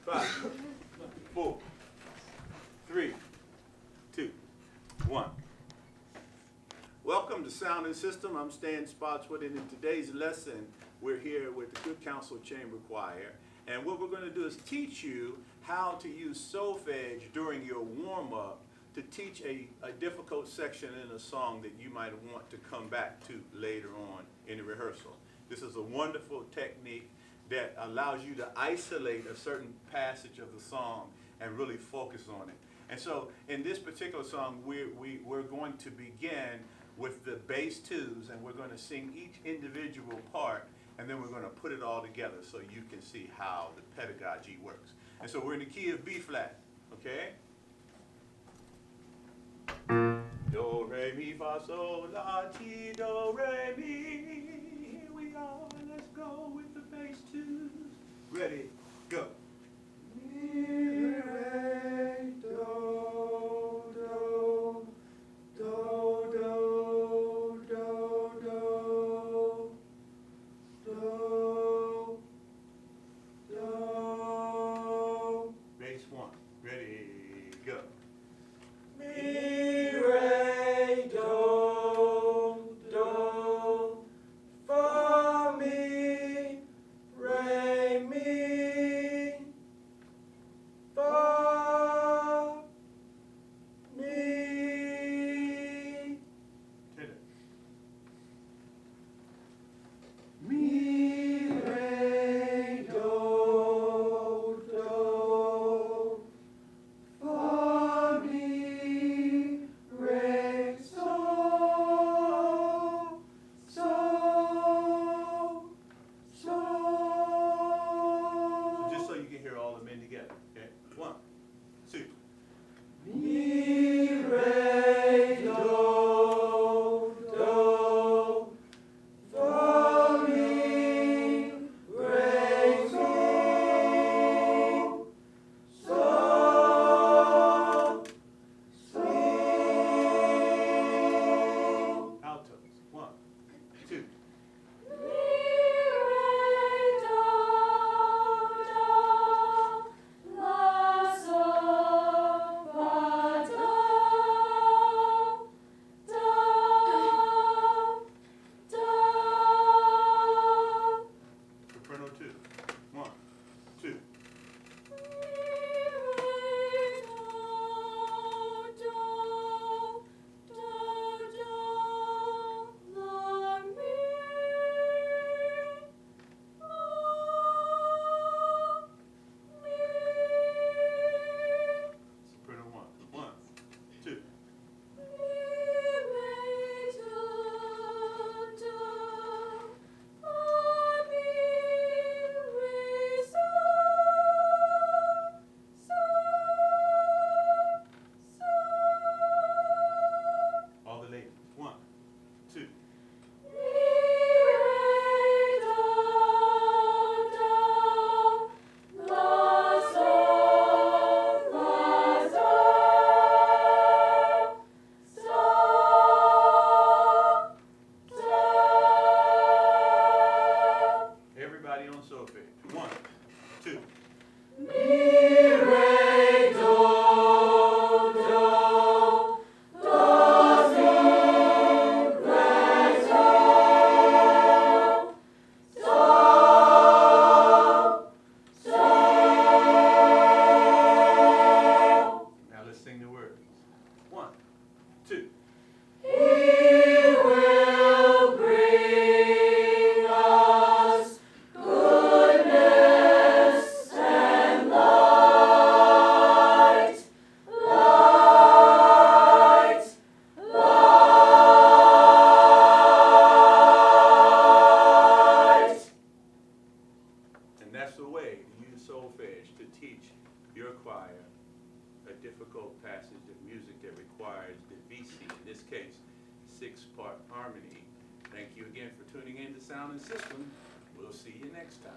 5, 4, 3, 2, 1. Welcome to Sound and System. I'm Stan Spotswood, and in today's lesson, we're here with the Good Counsel Chamber Choir. And what we're going to do is teach you how to use solfege during your warm-up to teach a difficult section in a song that you might want to come back to later on in the rehearsal. This is a wonderful technique that allows you to isolate a certain passage of the song and really focus on it. And so in this particular song, we're going to begin with the bass twos, and we're going to sing each individual part, and then we're going to put it all together so you can see how the pedagogy works. And so we're in the key of B flat, okay? Do, re, mi, fa, sol, la, ti, do, re, mi. Here we are, let's go with the bass twos. Ready, go. Mi, re, do, do, do, do, do, do, do, do. Bass one, ready, go. Mi, re, do, do, fa, mi, re, mi, fa, mi. Hit it. Mi, re, do, do, fa, mi, re, sol, sol, sol. Just so you can hear all the men together, okay? 1, 2. Mi, re, do, do, fa, mi, re, sol, sol, sol. Altos. 1, 2. Soprano 2. 1, 2. Soprano 1. 1, 2. All the ladies. 1, 2. Everybody on solfege. 1, 2. Now let's sing the words. 1, 2. And that's the way to use solfege to teach your choir a difficult passage of music that requires the VC, in this case, 6-part harmony. Thank you again for tuning in to Sound and System. We'll see you next time.